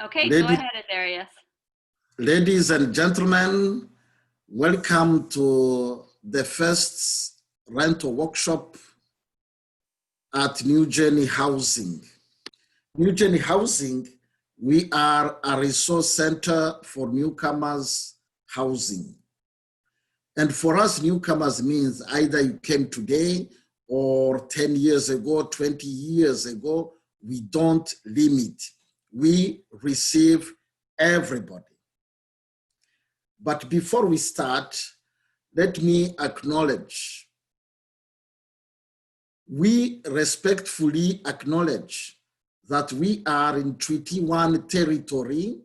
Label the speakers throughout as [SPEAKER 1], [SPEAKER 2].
[SPEAKER 1] Okay, go
[SPEAKER 2] Ladies,
[SPEAKER 1] ahead, Darius.
[SPEAKER 2] ladies and gentlemen, welcome to the first rental workshop at New Journey Housing. New Journey Housing, we are a resource center for newcomers housing. And for us, newcomers means either you came today or 10 years ago, 20 years ago. We don't limit. We receive everybody. But before we start, let me acknowledge, we respectfully acknowledge that we are in Treaty 1 territory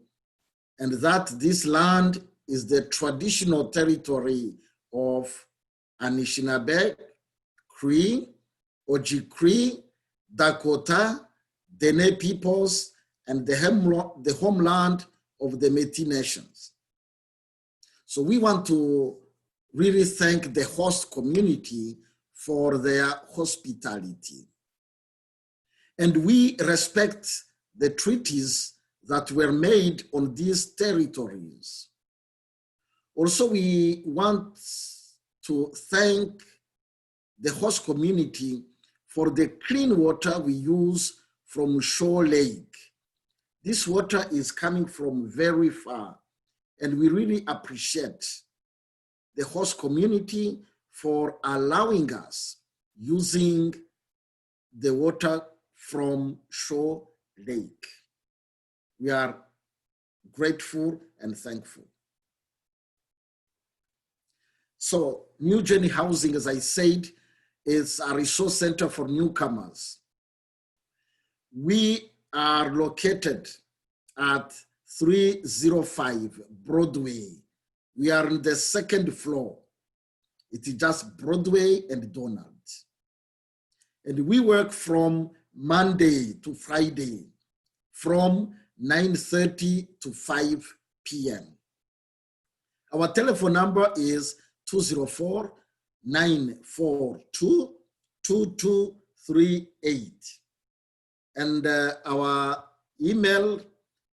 [SPEAKER 2] and that this land is the traditional territory of Anishinaabe, Cree, Ojibwe, Dakota, Dene peoples, and the homeland of the Métis nations. So we want to really thank the host community for their hospitality. And we respect the treaties that were made on these territories. Also, we want to thank the host community for the clean water we use from Shore Lake. This water is coming from very far, and we really appreciate the host community for allowing us using the water from Shore Lake. We are grateful and thankful. So New Journey Housing, as I said, is a resource center for newcomers. We are located at 305 Broadway. We are on the second floor. It is just Broadway and Donald. And we work from Monday to Friday from 9:30 to 5 p.m. Our telephone number is 204-942-2238. And our email,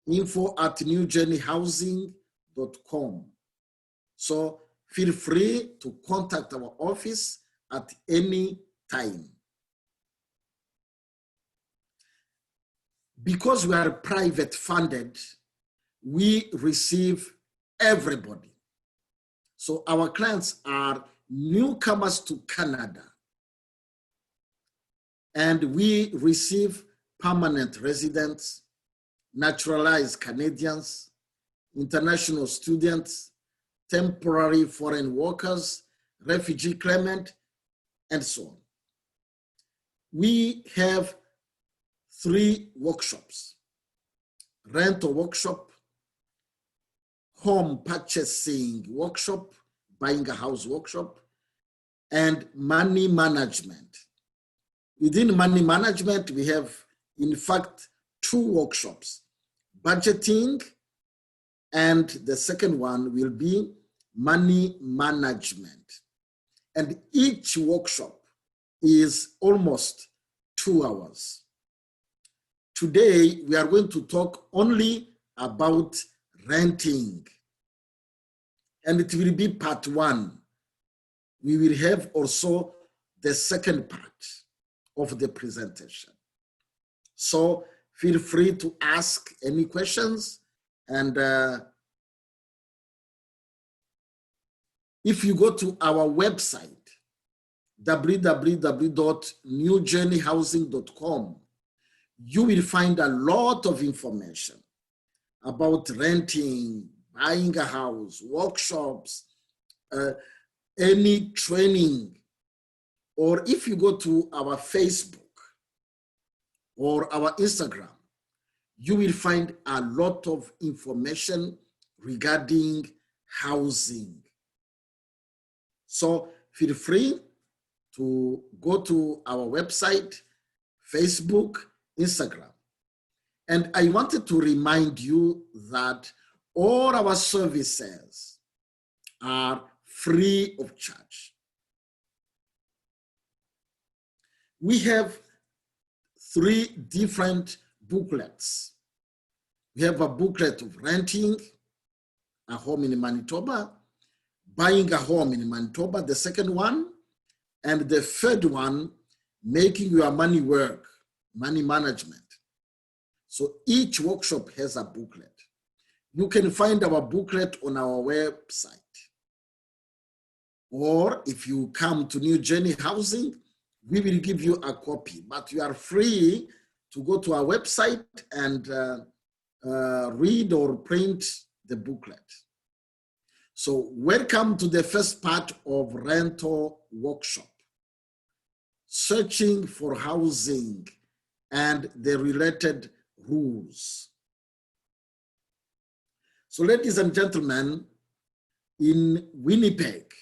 [SPEAKER 2] info@newjourneyhousing.com. So feel free to contact our office at any time. Because we are private funded, we receive everybody. So our clients are newcomers to Canada, and we receive permanent residents, naturalized Canadians, international students, temporary foreign workers, refugee claimant, and so on. We have 3 workshops: rental workshop, home purchasing workshop, buying a house workshop, and money management. Within money management, we have, in fact, 2 workshops: budgeting, and the second one will be money management. And each workshop is almost 2 hours. Today, we are going to talk only about renting. And it will be part 1. We will have also the second part of the presentation. So feel free to ask any questions. And if you go to our website, www.newjourneyhousing.com, you will find a lot of information about renting, buying a house, workshops, any training. Or if you go to our Facebook or our Instagram, you will find a lot of information regarding housing. So feel free to go to our website, Facebook, Instagram. And I wanted to remind you that all our services are free of charge. We have 3 different booklets We have a booklet of renting a home in Manitoba, buying a home in Manitoba, the second one, and the third one, making your money work, money management. So each workshop has a booklet. You can find our booklet on our website. Or if you come to New Journey Housing, we will give you a copy, but you are free to go to our website and read or print the booklet. So welcome to the first part of rental workshop, searching for housing and the related rules. So ladies and gentlemen, in Winnipeg,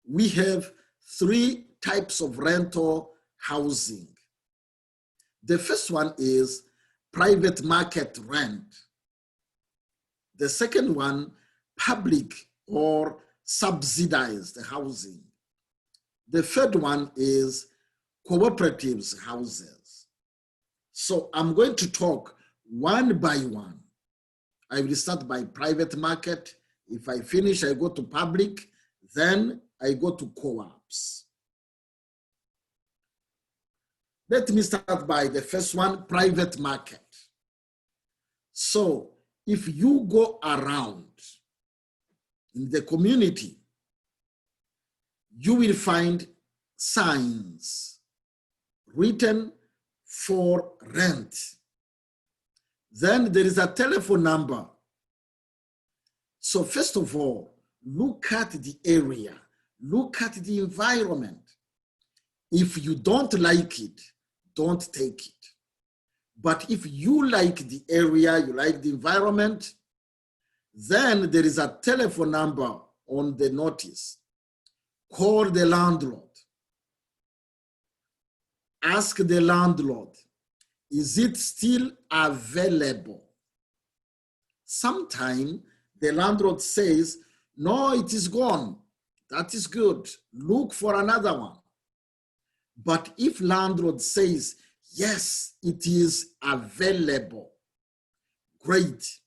[SPEAKER 2] we have 3 types of rental housing. The first one is private market rent. The second one, public or subsidized housing. The third one is cooperatives houses. So I'm going to talk one by one. I will start by private market. If I finish, I go to public, then I go to co-ops. Let me start by the first one, private market. So if you go around in the community, you will find signs written for rent. Then there is a telephone number. So first of all, look at the area, look at the environment. If you don't like it, don't take it. But if you like the area, you like the environment, then there is a telephone number on the notice. Call the landlord. Ask the landlord, is it still available? Sometimes the landlord says, no, it is gone. That is good. Look for another one. But if landlord says, yes, it is available, great.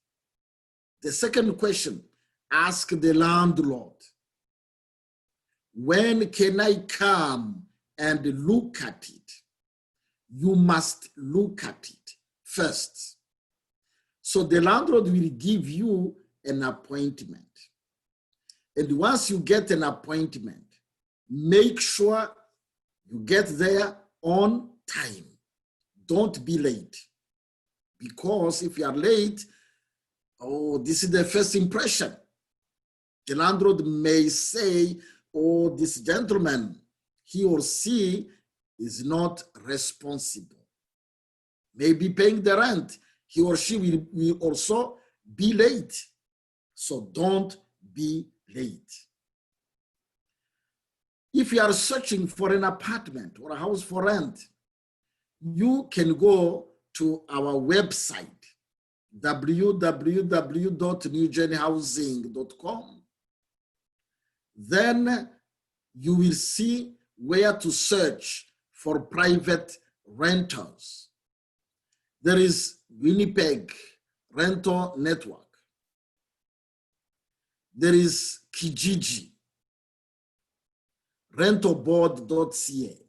[SPEAKER 2] The second question, ask the landlord, when can I come and look at it? You must look at it first. So the landlord will give you an appointment. And once you get an appointment, make sure you get there on time. Don't be late. Because if you are late, oh, this is the first impression. The landlord may say, oh, this gentleman, he or she is not responsible. Maybe paying the rent, he or she will also be late. So don't be late. If you are searching for an apartment or a house for rent, you can go to our website, www.newjourneyhousing.com. Then you will see where to search for private rentals. There is Winnipeg Rental Network. There is Kijiji, rentalboard.ca,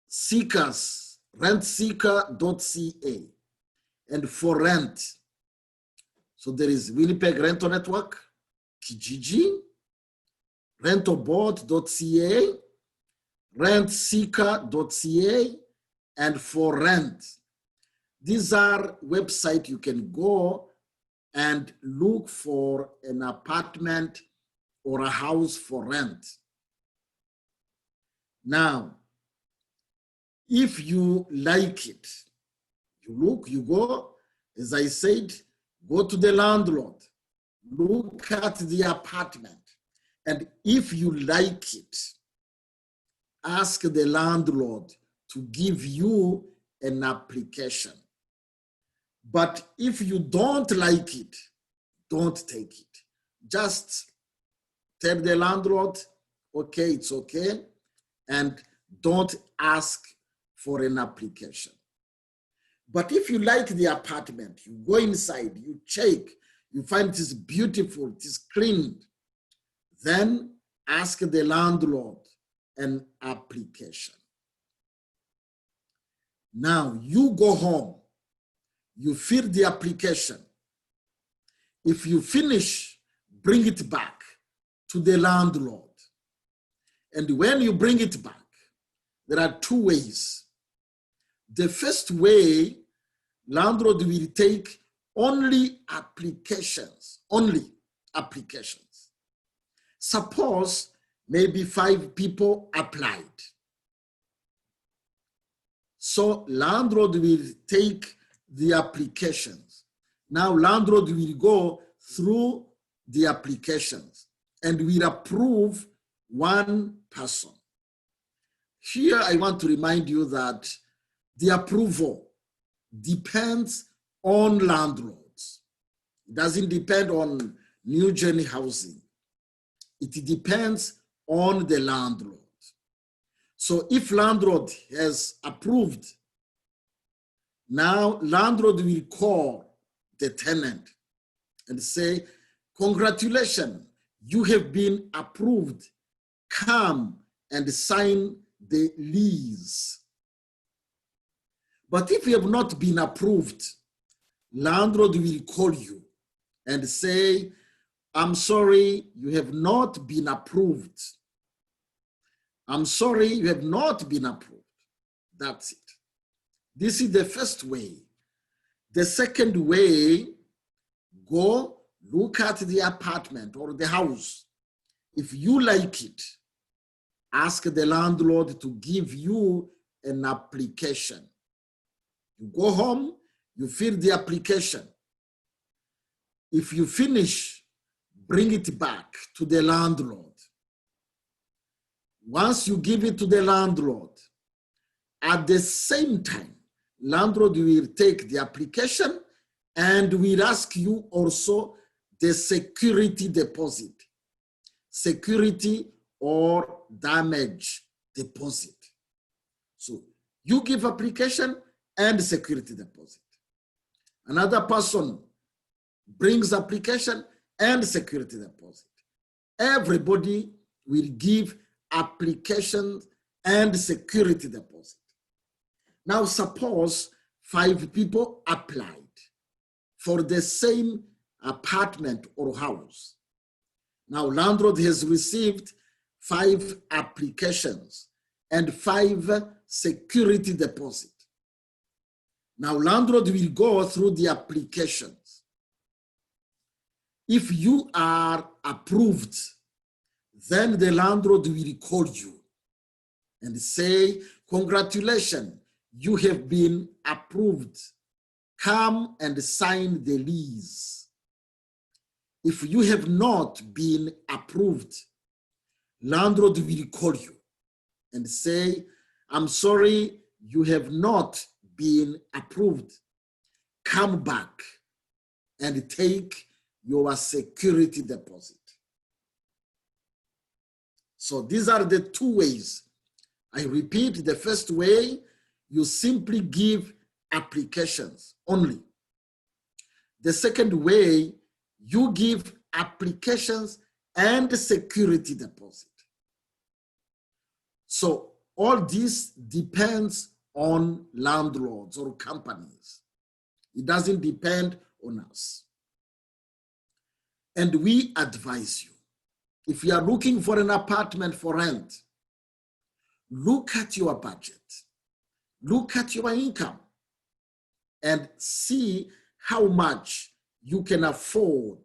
[SPEAKER 2] Seekers, rentseeker.ca, and For Rent. So there is Winnipeg Rental Network, Kijiji, rentalboard.ca, rentseeker.ca, and For Rent. These are websites you can go and look for an apartment or a house for rent. Now, if you like it, you look, you go, as I said, go to the landlord, look at the apartment, and if you like it, ask the landlord to give you an application. But if you don't like it, don't take it. Just tell the landlord, okay, it's okay, and don't ask for an application. But if you like the apartment, you go inside, you check, you find it is beautiful, it is clean, then ask the landlord an application. Now you go home, you fill the application. If you finish, bring it back to the landlord. And when you bring it back, there are two ways. The first way, landlord will take only applications, only applications. Suppose maybe 5 people applied. So landlord will take the applications. Now landlord will go through the applications and will approve one person. Here I want to remind you that the approval depends on landlords. It doesn't depend on New Journey Housing. It depends on the landlord. So if landlord has approved, now landlord will call the tenant and say, congratulations, you have been approved. Come and sign the lease. But if you have not been approved, landlord will call you and say, I'm sorry, you have not been approved. I'm sorry, you have not been approved. That's it. This is the first way. The second way, go look at the apartment or the house. If you like it, ask the landlord to give you an application. You go home, you fill the application. If you finish, bring it back to the landlord. Once you give it to the landlord, at the same time, landlord will take the application and will ask you also the security deposit. Security or damage deposit. So you give application and security deposit. Another person brings application and security deposit. Everybody will give application and security deposit. Now suppose 5 people applied for the same apartment or house. Now landlord has received 5 applications and 5 security deposit. Now landlord will go through the applications. If you are approved, then the landlord will call you and say, congratulations, you have been approved. Come and sign the lease. If you have not been approved, landlord will call you and say, I'm sorry, you have not been approved. Come back and take your security deposit. So these are the 2 ways. I repeat, the first way, you simply give applications only. The second way, you give applications and security deposit. So all this depends on landlords or companies. It doesn't depend on us. And we advise you, if you are looking for an apartment for rent, look at your budget, look at your income, and see how much you can afford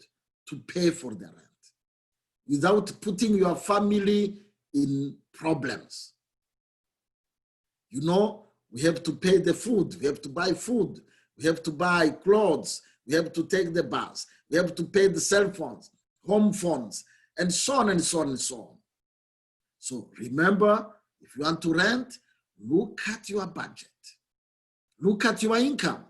[SPEAKER 2] to pay for the rent without putting your family in problems. You know, we have to pay the food, we have to buy food, we have to buy clothes, we have to take the bus, we have to pay the cell phones, home phones, and so on and so on and so on. So remember, if you want to rent, look at your budget, look at your income,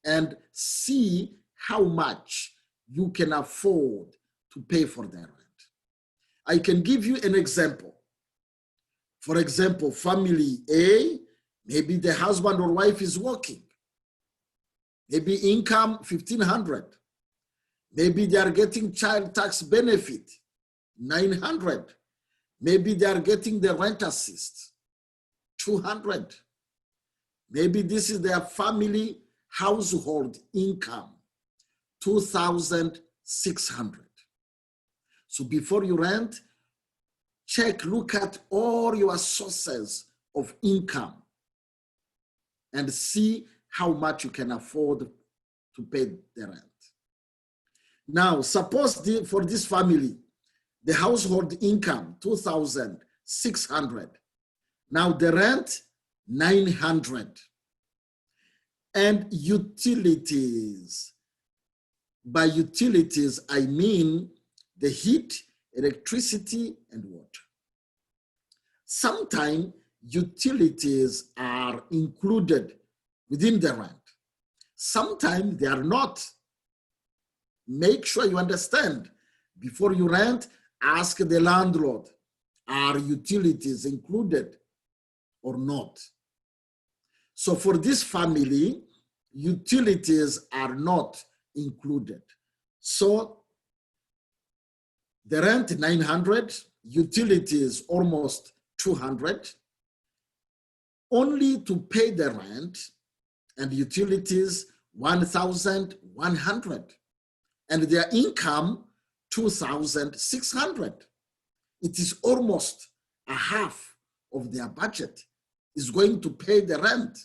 [SPEAKER 2] and see how much you can afford to pay for the rent. I can give you an example. For example, family A, maybe the husband or wife is working. Maybe income 1,500. Maybe they are getting child tax benefit 900. Maybe they are getting the rent assist 200. Maybe this is their family household income 2,600. So before you rent, look at all your sources of income and see how much you can afford to pay the rent. Now, suppose for this family, the household income, 2,600. Now the rent, 900. And utilities. By utilities, I mean the heat, electricity, and water. Sometimes utilities are included within the rent. Sometimes they are not. Make sure you understand. Before you rent, ask the landlord, are utilities included or not? So for this family, utilities are not included. So the rent 900, utilities almost 200. Only to pay the rent and utilities 1,100. And their income 2,600. It is almost a half of their budget is going to pay the rent.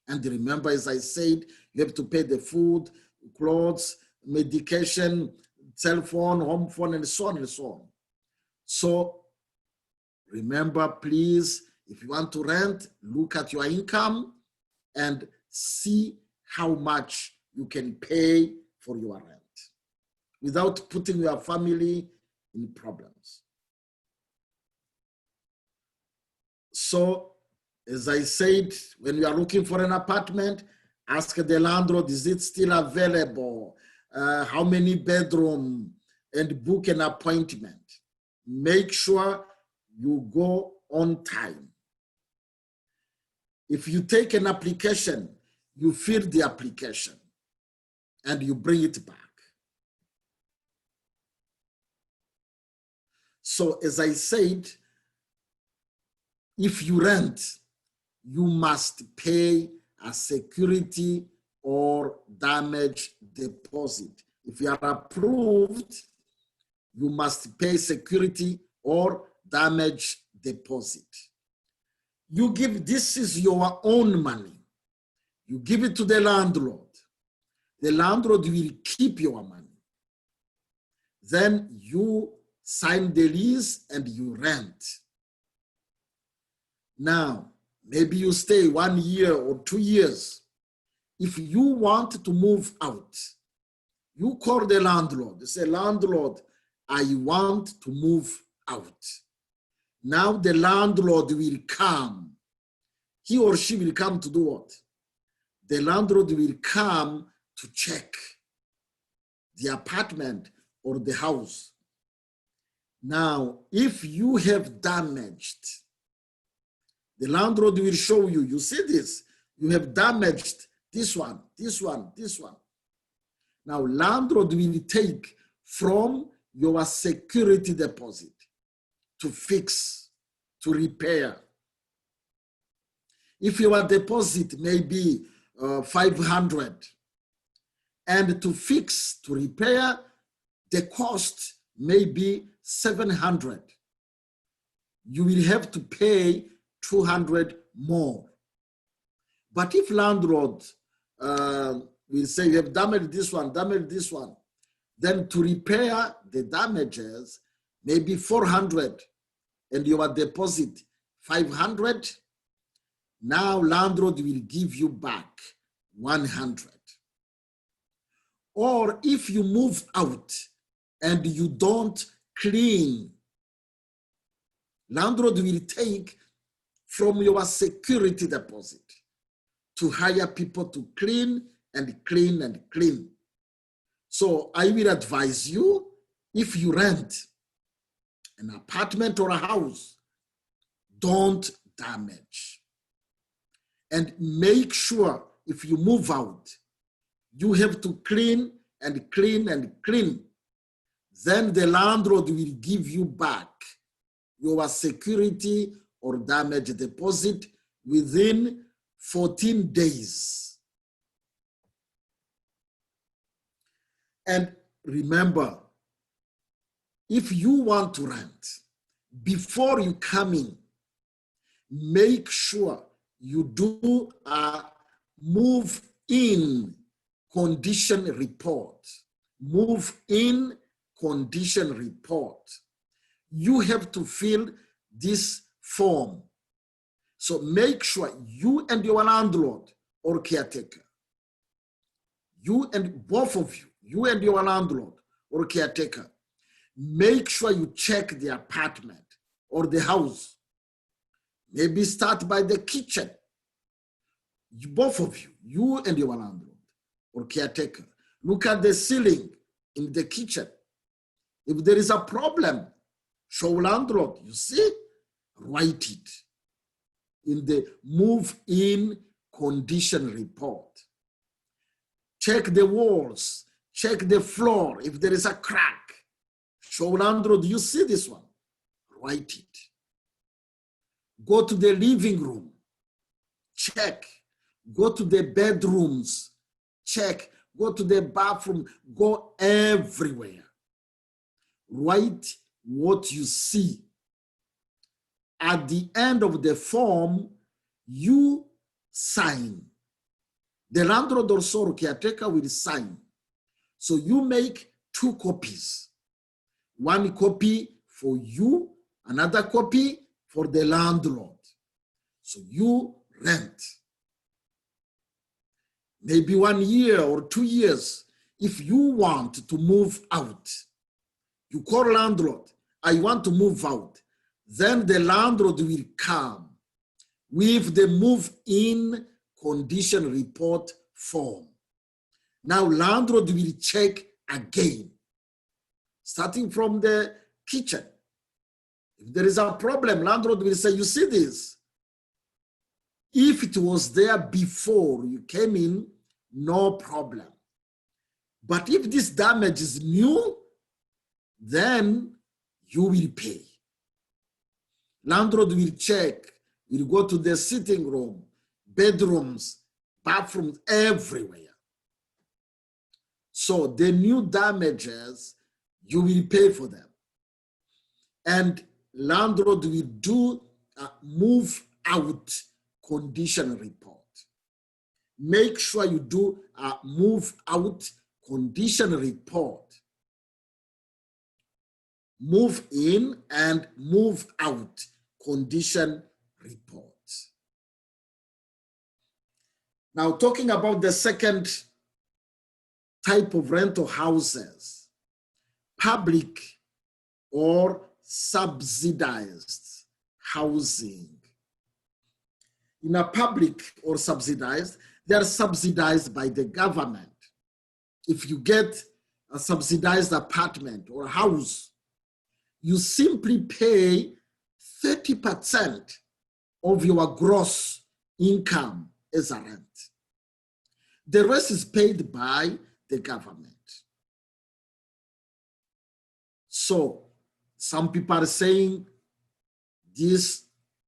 [SPEAKER 2] And remember, as I said, you have to pay the food, clothes, medication, cell phone, home phone, and so on and so on. So remember, please, if you want to rent, look at your income and see how much you can pay for your rent without putting your family in problems. So, as I said, when you are looking for an apartment, ask the landlord, is it still available? How many bedrooms? And book an appointment. Make sure you go on time. If you take an application, you fill the application and you bring it back. So as I said, if you rent, you must pay a security or damage deposit. If you are approved, you must pay security or damage deposit. You give, this is your own money. You give it to the landlord. The landlord will keep your money. Then you sign the lease and you rent. Now, maybe you stay 1 year or 2 years. If you want to move out, you call the landlord. You say, landlord, I want to move out. Now the landlord will come. He or she will come to do what? The landlord will come to check the apartment or the house. Now, if you have damaged, the landlord will show you, you see this, you have damaged this one, this one, this one. Now, landlord will take from your security deposit to fix, to repair. If your deposit may be 500, and to fix, to repair, the cost may be 700. You will have to pay 200 more. But if landlord will say, you have damaged this one, then to repair the damages, maybe 400, and your deposit 500, now landlord will give you back 100. Or if you move out and you don't clean, landlord will take from your security deposit to hire people to clean and clean and clean. So I will advise you, if you rent an apartment or a house, don't damage. And make sure if you move out, you have to clean and clean and clean. Then the landlord will give you back your security or damage deposit within 14 days. And remember, if you want to rent, before you come in, make sure you do a move-in condition report. Move-in condition report. You have to fill this form. So make sure you and your landlord or caretaker, you and both of you, you and your landlord or caretaker, make sure you check the apartment or the house. Maybe start by the kitchen. Both of you, you and your landlord or caretaker, look at the ceiling in the kitchen. If there is a problem, show landlord, you see, write it in the move-in condition report. Check the walls, check the floor. If there is a crack, show landlord, you see this one, write it. Go to the living room, check. Go to the bedrooms, check. Go to the bathroom, go everywhere. Write what you see. At the end of the form, you sign. The landlord or caretaker will sign. So you make 2 copies. 1 copy for you, another copy for the landlord. So you rent. Maybe 1 year or 2 years. If you want to move out, you call landlord, I want to move out. Then the landlord will come with the move-in condition report form. Now landlord will check again, starting from the kitchen. If there is a problem, landlord will say, you see this? If it was there before you came in, no problem. But if this damage is new, then you will pay. Landlord will check, will go to the sitting room, bedrooms, bathrooms, everywhere. So the new damages, you will pay for them. And landlord will do a move out condition report. Make sure you do a move out condition report. Move in and move out condition report. Now talking about the second type of rental houses, public or subsidized housing. In a public or subsidized, they are subsidized by the government. If you get a subsidized apartment or house, you simply pay 30% of your gross income as a rent. The rest is paid by the government. So some people are saying these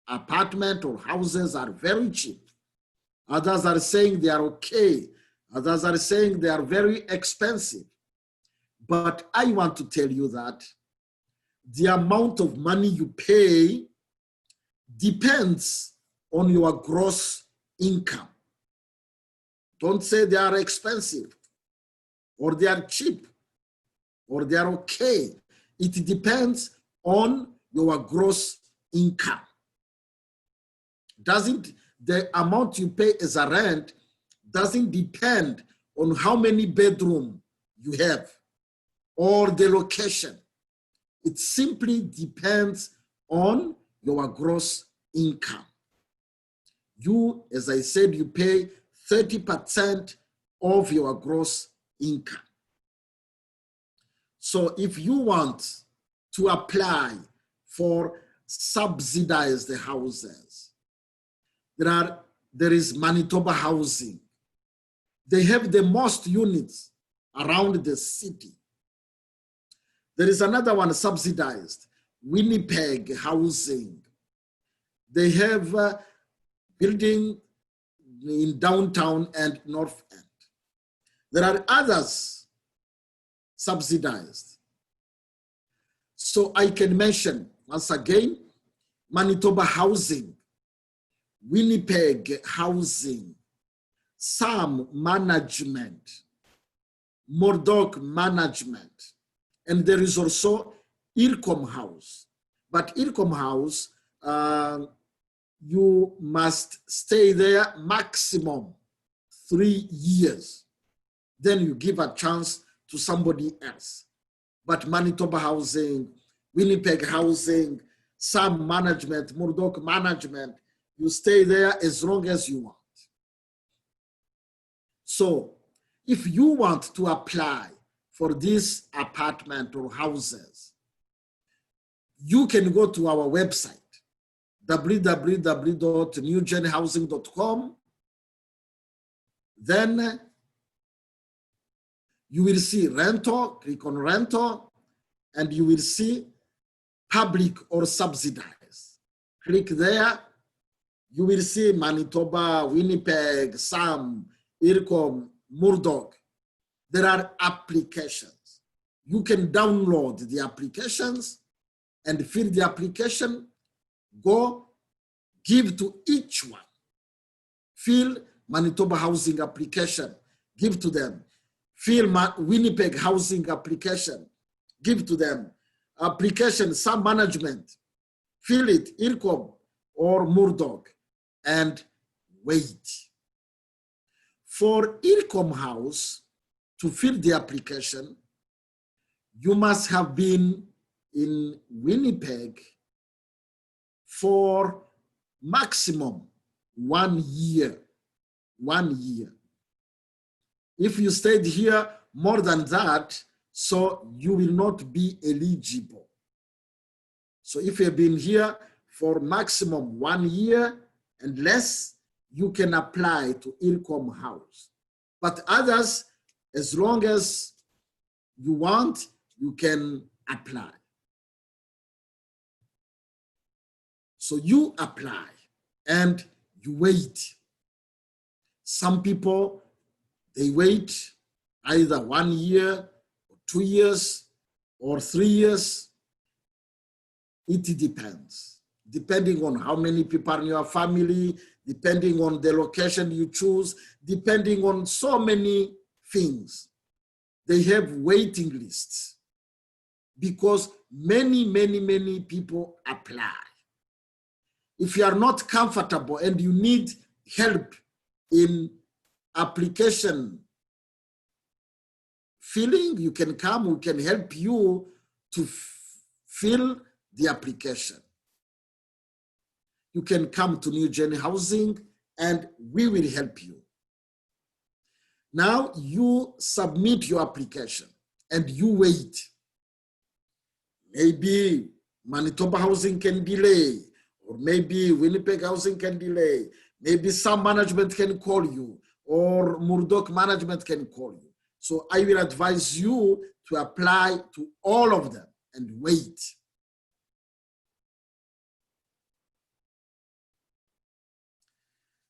[SPEAKER 2] apartment or houses are very cheap. Others are saying they are okay. Others are saying they are very expensive. But I want to tell you that the amount of money you pay depends on your gross income. Don't say they are expensive or they are cheap or they are okay. It depends on your gross income. The amount you pay as a rent doesn't depend on how many bedrooms you have or the location. It simply depends on your gross income. You, as I said, you pay 30% of your gross income. So if you want to apply for subsidized houses, there is Manitoba Housing They have the most units around the city. There is another one subsidized, Winnipeg Housing. They have building in downtown and North End. There are others subsidized. So I can mention once again, Manitoba Housing, Winnipeg Housing, SAM Management, Murdoch Management, and there is also IRCOM House. But IRCOM House, you must stay there maximum 3 years. Then you give a chance to somebody else. But Manitoba Housing, Winnipeg Housing, SAM Management, Murdoch Management, you stay there as long as you want. So if you want to apply for this apartment or houses, you can go to our website, www.newgenhousing.com. Then you will see rental, click on rental, and you will see public or subsidized. Click there, you will see Manitoba, Winnipeg, SAM, IRCOM, Murdoch. There are applications. You can download the applications and fill the application, go give to each one. Fill Manitoba Housing application, give to them. Fill Winnipeg Housing application, give to them. Application, SAM Management, fill it, IRCOM or Murdoch, and wait. For IRCOM House, to fill the application, you must have been in Winnipeg for maximum 1 year. 1 year. If you stayed here more than that, so you will not be eligible. So if you've been here for maximum 1 year and less, you can apply to IRCOM House. But others, as long as you want, you can apply. So you apply and you wait. Some people, they wait either 1 year, or 2 years, or 3 years. It depends. Depending on how many people are in your family, depending on the location you choose, depending on so many things. They have waiting lists because many people apply. If you are not comfortable and you need help in application filling, you can come, we can help you to fill the application. You can come to New Gen Housing and we will help you. Now you submit your application and you wait. Maybe Manitoba Housing can delay, or maybe Winnipeg Housing can delay. Maybe SAM Management can call you, or Murdoch Management can call you. So I will advise you to apply to all of them and wait.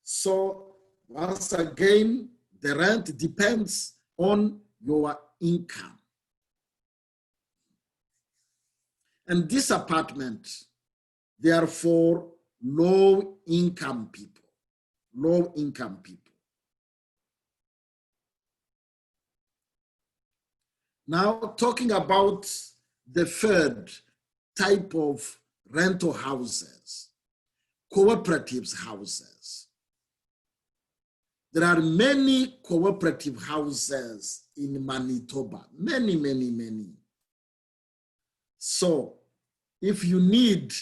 [SPEAKER 2] So once again, the rent depends on your income. And this apartment, they are for low-income people, low-income people. Now, talking about the third type of rental houses, cooperative houses. There are many cooperative houses in Manitoba, many. So if you need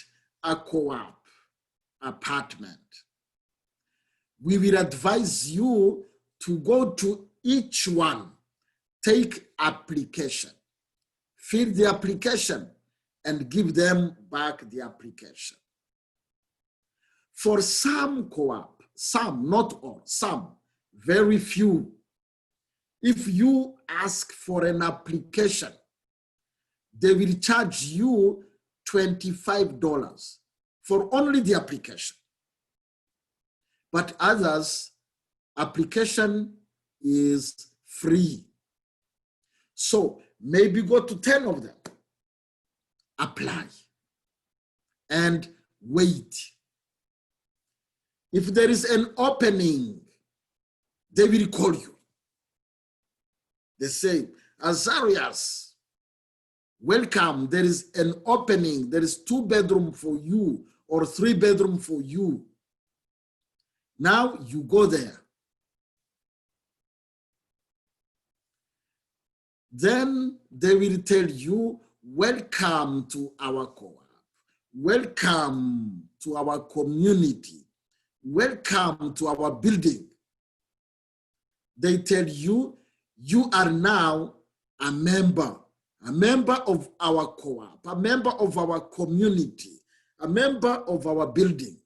[SPEAKER 2] a co-op apartment, we will advise you to go to each one, take application, fill the application, and give them back the application. For some co-op, some, not all, some, very few If you ask for an application, they will charge you $25 for only the application. But others, application is free. So maybe go to 10 of them, apply, and wait. If there is an opening, they will call you. They say, Azarias, welcome, there is an opening, there is 2-bedroom for you or 3-bedroom for you. Now you go there. Then they will tell you, welcome to our co-op, welcome to our community, welcome to our building. They tell you, you are now a member of our co-op, a member of our community, a member of our building.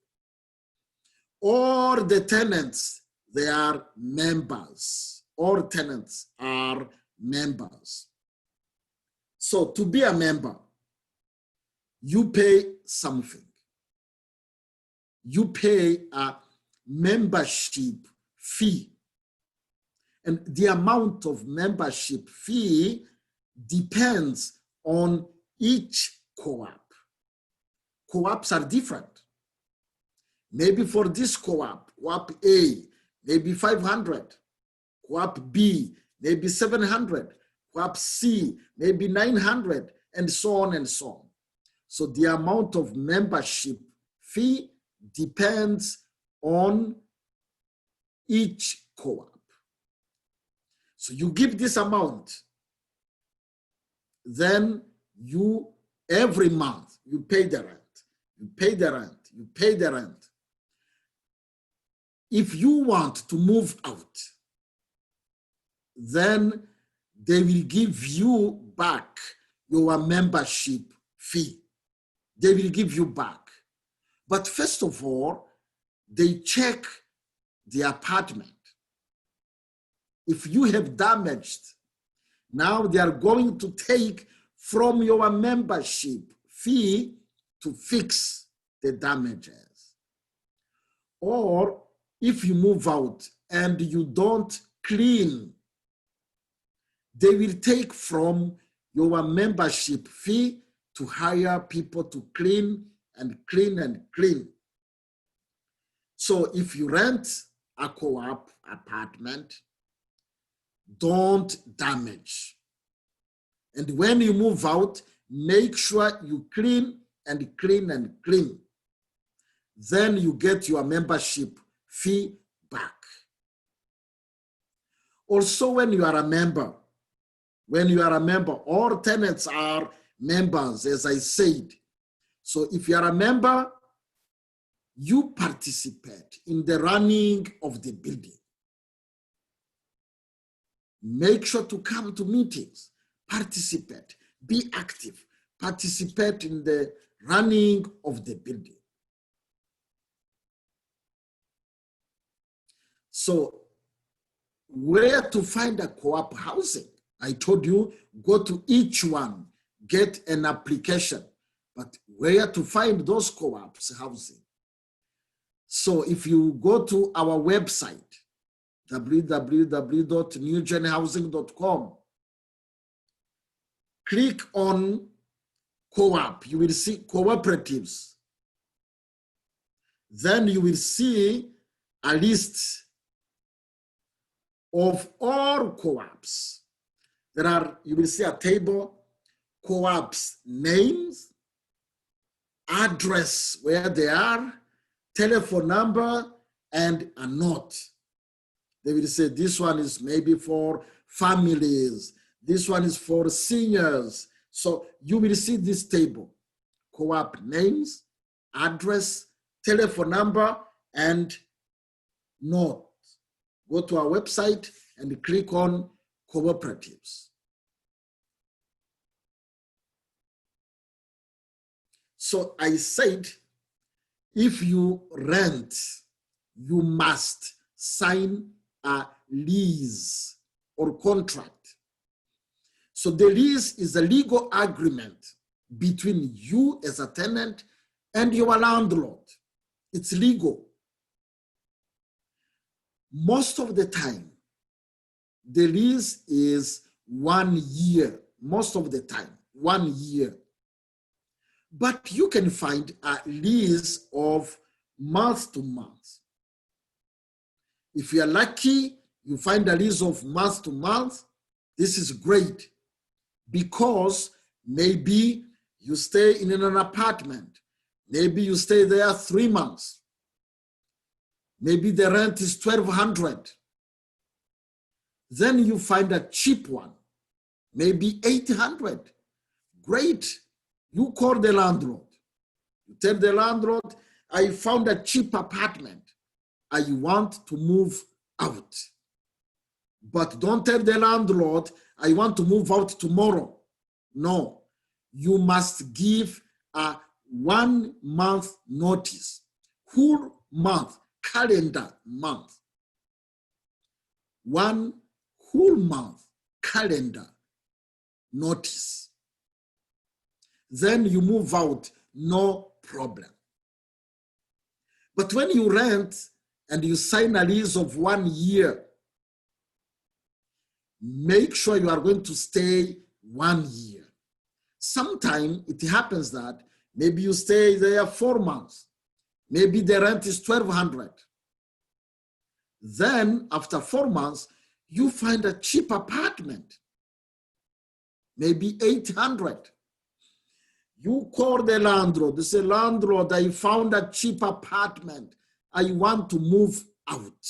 [SPEAKER 2] All the tenants, they are members. All tenants are members. So to be a member, you pay something. You pay a membership fee. And the amount of membership fee depends on each co-op. Co-ops are different. Maybe for this co-op, co-op A, maybe 500. Co-op B, maybe 700. Co-op C, maybe 900, and so on and so on. So the amount of membership fee depends on each co-op. So you give this amount, then you, every month, you pay the rent, you pay the rent, you pay the rent. If you want to move out, then they will give you back your membership fee. They will give you back. But first of all, they check the apartment. If you have damaged, now they are going to take from your membership fee to fix the damages. Or if you move out and you don't clean, they will take from your membership fee to hire people to clean and clean and clean. So if you rent a co-op apartment, don't damage. And when you move out, make sure you clean and clean and clean. Then you get your membership fee back. Also, when you are a member, all tenants are members, as I said. So if you are a member, you participate in the running of the building. Make sure to come to meetings, participate, be active, participate in the running of the building. So where to find a co-op housing? I told you, go to each one, get an application, but where to find those co-ops housing? So if you go to our website, www.newgenhousing.com, click on co-op, you will see cooperatives. Then you will see a list of all co-ops. You will see a table, co-ops names, address where they are, telephone number, and a note. They will say this one is maybe for families, this one is for seniors. So you will see this table, co-op names, address, telephone number, and note. Go to our website and click on cooperatives. So I said, if you rent, you must sign a lease. or contract. So the lease is a legal agreement between you as a tenant and your landlord. It's legal. Most of the time, the lease is 1 year. Most of the time, 1 year. But you can find a lease of month to month. If you are lucky, you find a lease of month to month. This is great because maybe you stay in an apartment. Maybe you stay there 3 months. Maybe the rent is $1,200. Then you find a cheap one, maybe $800. Great. You call the landlord. You tell the landlord, I found a cheap apartment. I want to move out. But don't tell the landlord, I want to move out tomorrow. No, you must give a 1 month notice, whole month, calendar month. 1 whole month calendar notice. Then you move out, no problem. But when you rent and you sign a lease of 1 year, make sure you are going to stay 1 year. Sometimes it happens that maybe you stay there 4 months. Maybe the rent is $1,200. Then after 4 months, you find a cheap apartment, maybe $800. You call the landlord. You say, landlord, I found a cheap apartment. I want to move out.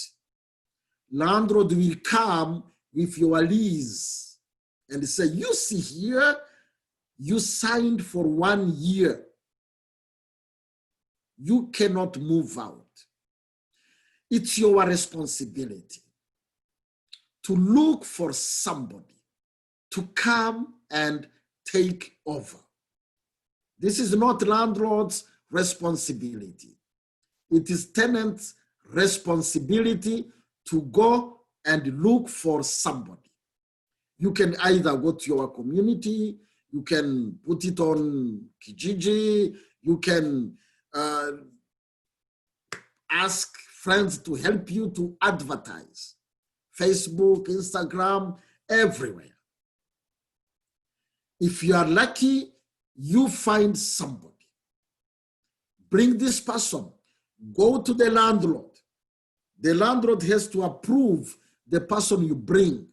[SPEAKER 2] Landlord will come with your lease and say, you see here, you signed for 1 year. You cannot move out. It's your responsibility to look for somebody to come and take over. This is not landlord's responsibility. It is tenant's responsibility to go and look for somebody. You can either go to your community, you can put it on Kijiji, you can ask friends to help you to advertise. Facebook, Instagram, everywhere. If you are lucky, you find somebody. Bring this person. Go to the landlord. The landlord has to approve the person you bring.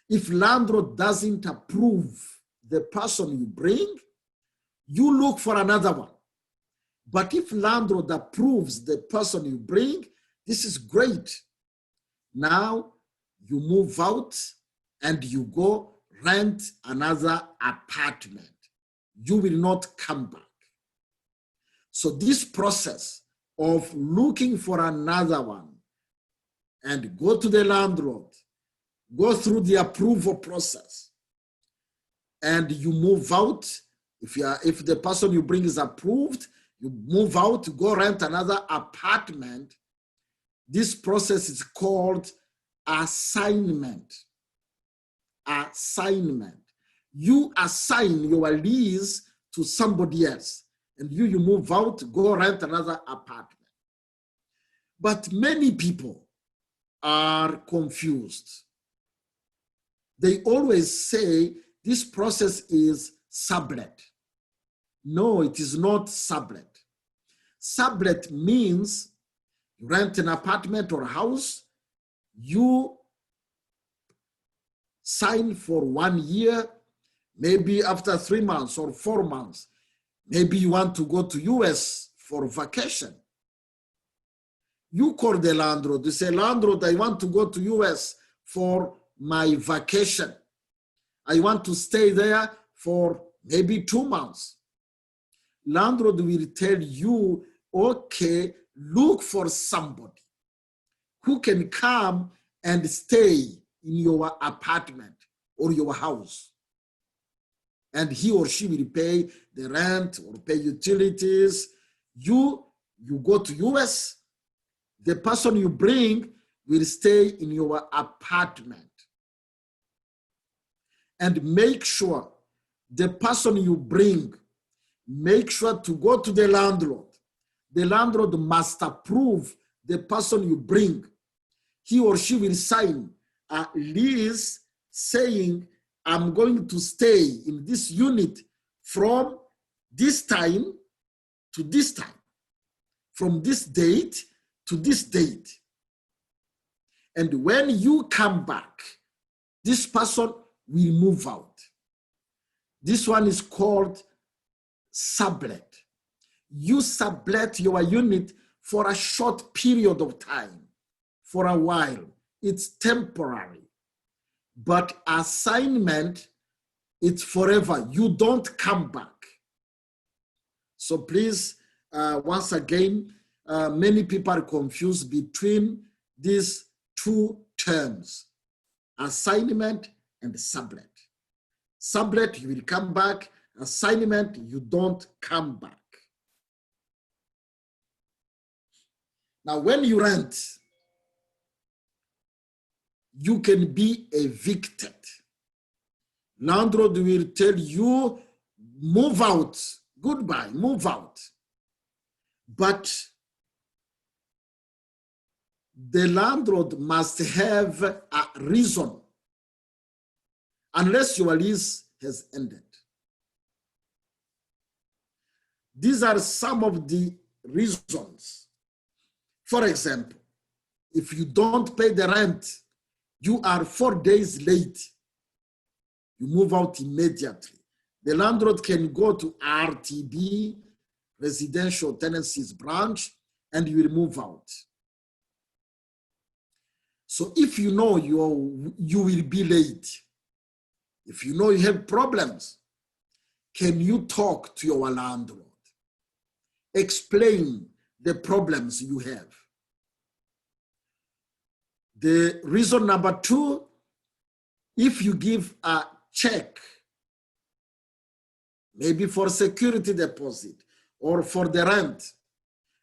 [SPEAKER 2] If landlord doesn't approve the person you bring, you look for another one. But if landlord approves the person you bring, this is great. Now you move out and you go rent another apartment. You will not come back. So this process of looking for another one and go to the landlord, go through the approval process, and you move out. If the person you bring is approved, you move out to go rent another apartment. This process is called assignment. Assignment. You assign your lease to somebody else, and you move out to go rent another apartment. But many people are confused. They always say this process is sublet. No, it is not sublet. Sublet means you rent an apartment or a house, you sign for 1 year, maybe after 3 months or 4 months, maybe you want to go to US for vacation. You call the landlord, you say, landlord, I want to go to US for my vacation. I want to stay there for maybe 2 months. Landlord will tell you, okay, look for somebody who can come and stay in your apartment or your house. And he or she will pay the rent or pay utilities. You go to US, the person you bring will stay in your apartment. and make sure the person you bring, make sure to go to the landlord. The landlord must approve the person you bring. He or she will sign a lease saying, I'm going to stay in this unit from this time to this time, from this date to this date. And when you come back, this person will move out. This one is called sublet. You sublet your unit for a short period of time, for a while. It's temporary. But assignment, it's forever. You don't come back. So please, once again, many people are confused between these two terms, assignment and sublet. Sublet, you will come back. Assignment, you don't come back. Now, when you rent, you can be evicted. Landlord will tell you, move out, goodbye, move out. But the landlord must have a reason, unless your lease has ended. These are some of the reasons. For example, if you don't pay the rent, you are 4 days late, you move out immediately. The landlord can go to RTB, Residential Tenancies Branch, and you will move out. So if you know you will be late, if you know you have problems, can you talk to your landlord? Explain the problems you have. The reason number 2, if you give a check, maybe for security deposit or for the rent,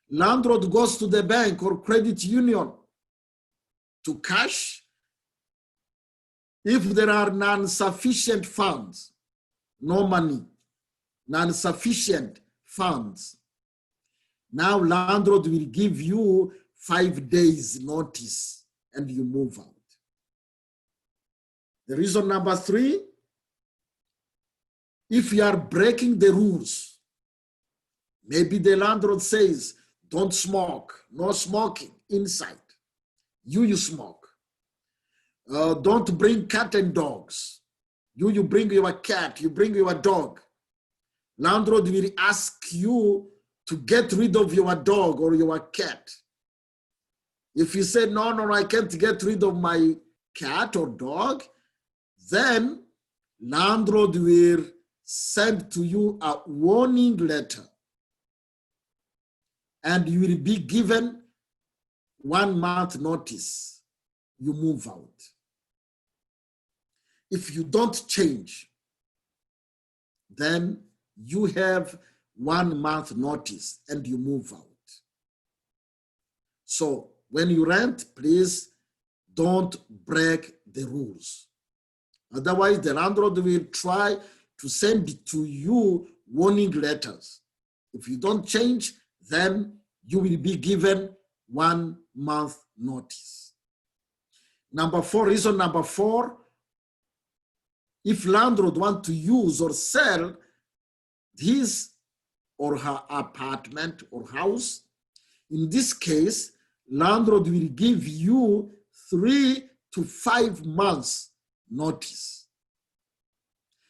[SPEAKER 2] landlord goes to the bank or credit union to cash. If there are non-sufficient funds, no money, non-sufficient funds, now landlord will give you 5 days notice and you move out. The reason number 3, if you are breaking the rules, maybe the landlord says, don't smoke, no smoking inside. You smoke. Don't bring cat and dogs. You bring your cat, you bring your dog. Landlord will ask you to get rid of your dog or your cat. If you say, no, I can't get rid of my cat or dog, then landlord will send to you a warning letter and you will be given 1 month notice. You move out. If you don't change, then you have 1 month notice and you move out. So when you rent, please don't break the rules. Otherwise, the landlord will try to send to you warning letters. If you don't change, then you will be given 1 month notice. Reason number 4, if landlord want to use or sell his or her apartment or house, in this case, landlord will give you 3 to 5 months notice.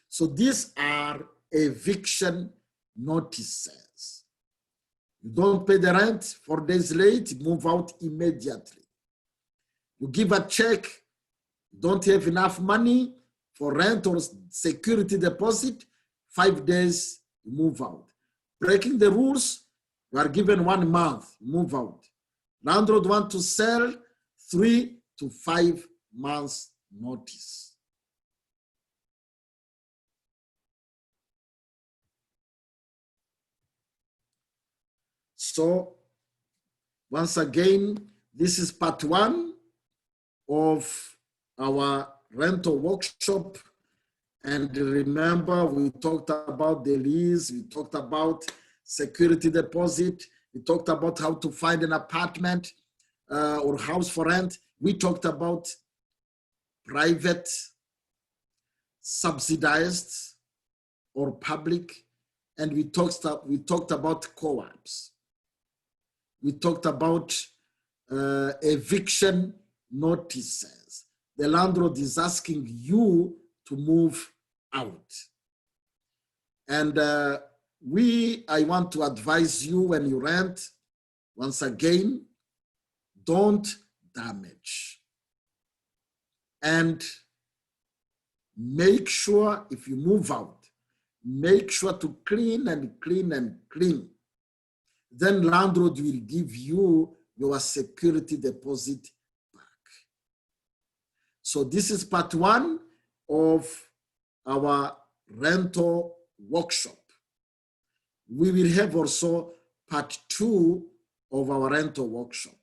[SPEAKER 2] So these are eviction notices. You don't pay the rent, 4 days late, move out immediately. You give a check, don't have enough money for rent or security deposit, 5 days, move out. Breaking the rules, you are given 1 month, move out. Landlord want to sell, 3 to 5 months notice. So once again, this is part 1 of our rental workshop. And remember, we talked about the lease, we talked about security deposit, we talked about how to find an apartment or house for rent. We talked about private, subsidized, or public, and we talked about co-ops. We talked about eviction notices. The landlord is asking you to move out. And I want to advise you when you rent, once again, don't damage. And make sure if you move out, make sure to clean and clean and clean. Then landlord will give you your security deposit back. So this is part 1 of our rental workshop. We will have also part 2 of our rental workshop.